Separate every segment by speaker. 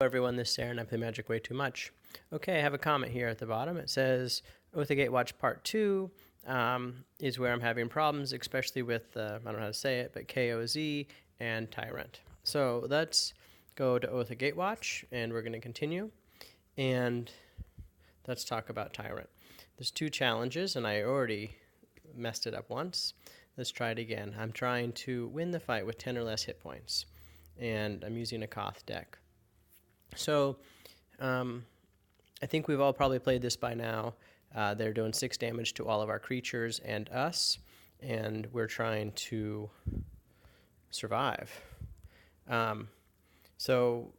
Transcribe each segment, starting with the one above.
Speaker 1: Everyone, this is Tyrant. I play Magic way too much. Okay, I have a comment here at the bottom. It says, Oath of Gatewatch Part 2 is where I'm having problems, especially with, I don't know how to say it, but KOZ and Tyrant. So let's go to Oath of Gatewatch, and we're going to continue. And let's talk about Tyrant. There's 2 challenges, and I already messed it up once. Let's try it again. I'm trying to win the fight with 10 or less hit points, and I'm using a Koth deck. So I think we've all probably played this by now. They're doing 6 damage to all of our creatures and us, and we're trying to survive. So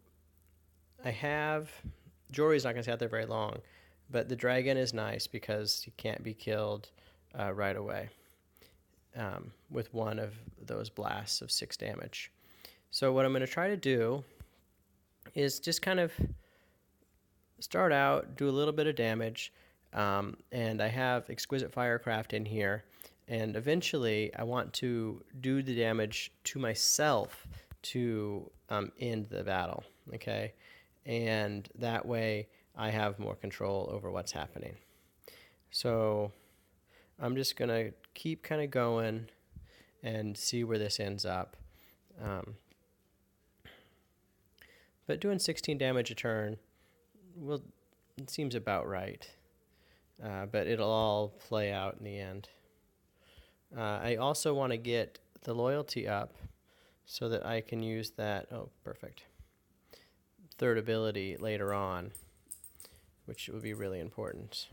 Speaker 1: I have... Jory's not going to stay out there very long, but the dragon is nice because he can't be killed right away with one of those blasts of 6 damage. So what I'm going to try to do is just kind of start out, do a little bit of damage, and I have Exquisite Firecraft in here, and eventually I want to do the damage to myself to end the battle, okay? And that way I have more control over what's happening. So I'm just going to keep kind of going and see where this ends up. But doing 16 damage a turn, well, it seems about right. But it'll all play out in the end. I also want to get the loyalty up so that I can use that, perfect, 3rd ability later on, which will be really important.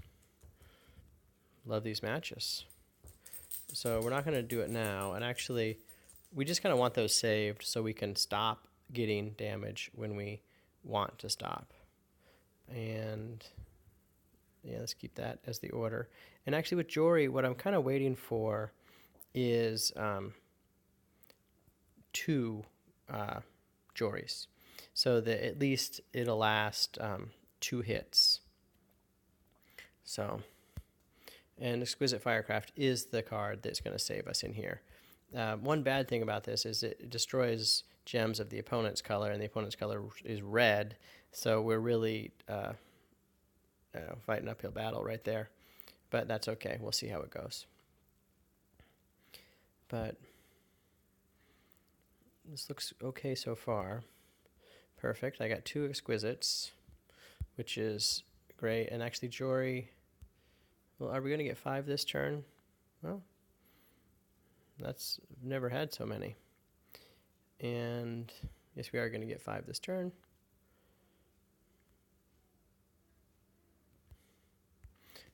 Speaker 1: Love these matches. So we're not going to do it now. And actually, we just kind of want those saved so we can stop getting damage when we want to stop. And yeah, let's keep that as the order. And actually with Jory, what I'm kind of waiting for is 2 Jorys, so that at least it'll last 2 hits. So, and Exquisite Firecraft is the card that's going to save us in here. One bad thing about this is it destroys gems of the opponent's color, and the opponent's color is red, so we're really fighting an uphill battle right there. But that's okay. We'll see how it goes. But this looks okay so far. Perfect. I got 2 Exquisites, which is great. And actually, Jory, well, are we going to get 5 this turn? Well, that's never had so many. And yes, we are going to get 5 this turn.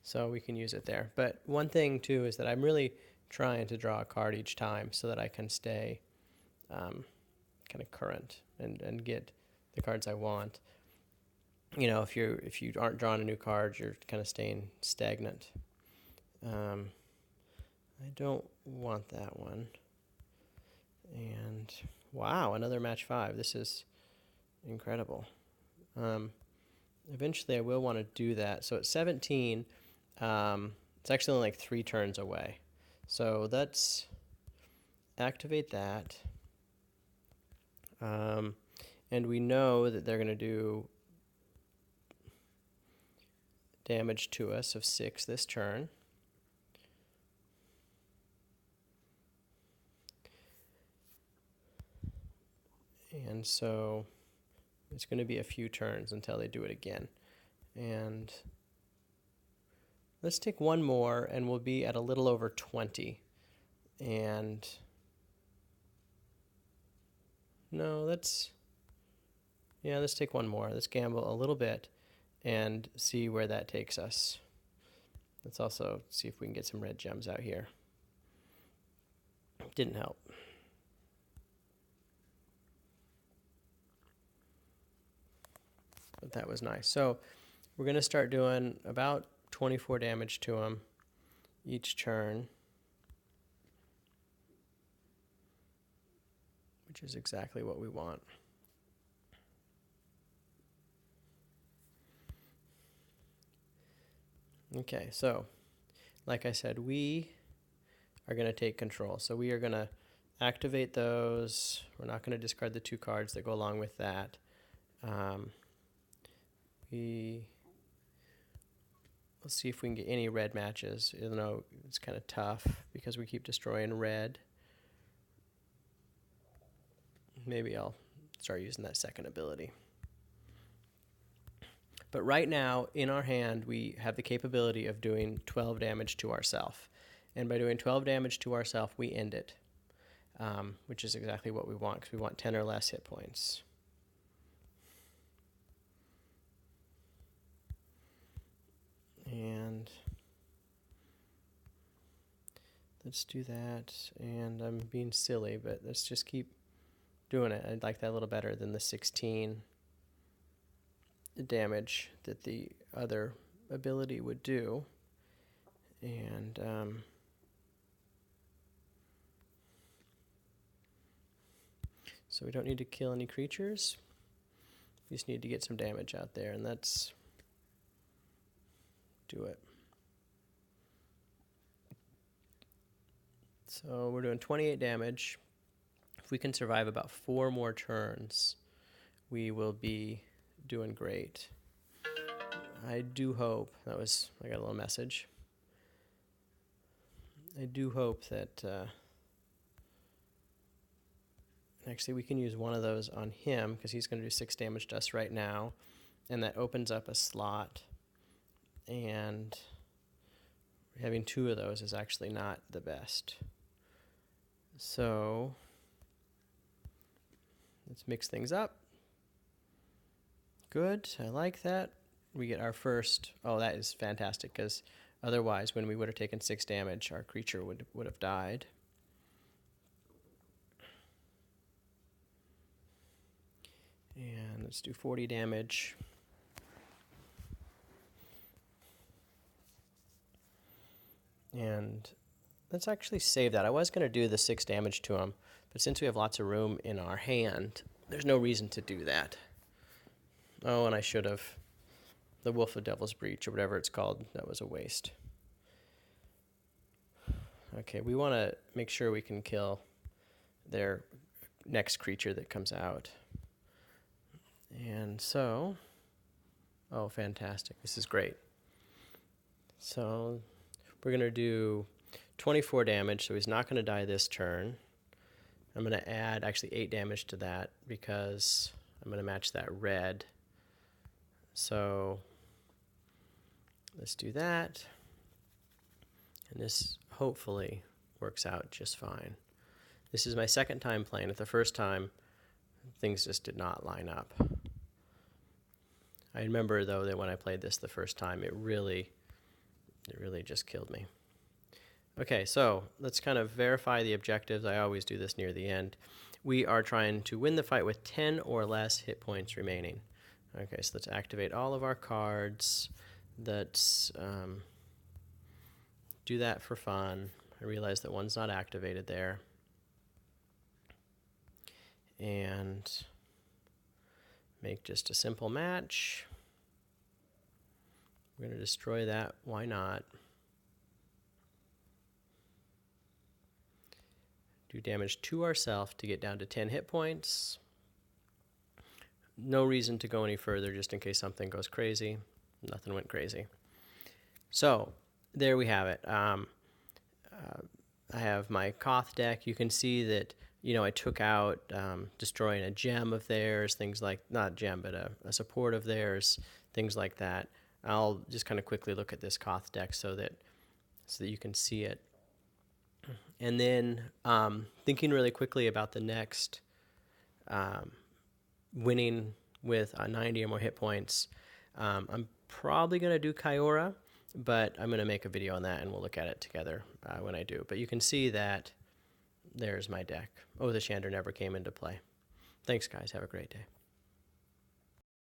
Speaker 1: So we can use it there. But one thing, too, is that I'm really trying to draw a card each time so that I can stay kind of current and get the cards I want. You know, if you aren't drawing a new card, you're kind of staying stagnant. I don't want that one. And wow, another match 5. This is incredible. Eventually I will want to do that. So at 17, it's actually only like 3 turns away. So let's activate that. And we know that they're going to do damage to us of 6 this turn. And so it's going to be a few turns until they do it again. And let's take 1 more, and we'll be at a little over 20. And no, let's take 1 more. Let's gamble a little bit and see where that takes us. Let's also see if we can get some red gems out here. Didn't help. But that was nice. So we're going to start doing about 24 damage to him each turn, which is exactly what we want. Okay, so like I said, we are going to take control. So we are going to activate those. We're not going to discard the 2 cards that go along with that. Let's see if we can get any red matches, even though it's kind of tough because we keep destroying red. Maybe I'll start using that second ability. But right now, in our hand, we have the capability of doing 12 damage to ourselves. And by doing 12 damage to ourselves, we end it, which is exactly what we want, because we want 10 or less hit points. And let's do that. And I'm being silly, but let's just keep doing it. I'd like that a little better than the 16 damage that the other ability would do. And so we don't need to kill any creatures. We just need to get some damage out there, and let's do it. So we're doing 28 damage. If we can survive about 4 more turns, we will be doing great. I do hope, I got a little message. I do hope that, actually we can use one of those on him, because he's going to do 6 damage to us right now, and that opens up a slot, and having 2 of those is actually not the best. So let's mix things up. Good, I like that. We get our first, oh, that is fantastic, because otherwise when we would have taken 6 damage, our creature would have died. And let's do 40 damage. And let's actually save that. I was going to do the 6 damage to him, but since we have lots of room in our hand, there's no reason to do that. Oh, and I should have. The Wolf of Devil's Breach, or whatever it's called, that was a waste. Okay, we want to make sure we can kill their next creature that comes out. And so, oh, fantastic. This is great. So we're going to do 24 damage, so he's not going to die this turn. I'm going to add actually 8 damage to that because I'm going to match that red. So let's do that. And this hopefully works out just fine. This is my second time playing it. The first time, things just did not line up. I remember, though, that when I played this the first time, it really just killed me. Okay, so let's kind of verify the objectives. I always do this near the end. We are trying to win the fight with 10 or less hit points remaining. Okay, so let's activate all of our cards. Let's do that for fun. I realize that one's not activated there. And make just a simple match. We're going to destroy that. Why not? Do damage to ourselves to get down to 10 hit points. No reason to go any further, just in case something goes crazy. Nothing went crazy. So there we have it. I have my Koth deck. You can see that, I took out destroying a gem of theirs, things like, not gem, but a support of theirs, things like that. I'll just kind of quickly look at this Koth deck so that you can see it. And then thinking really quickly about the next winning with 90 or more hit points, I'm probably going to do Kyora, but I'm going to make a video on that and we'll look at it together when I do. But you can see that there's my deck. Oh, the Chandra never came into play. Thanks, guys. Have a great day.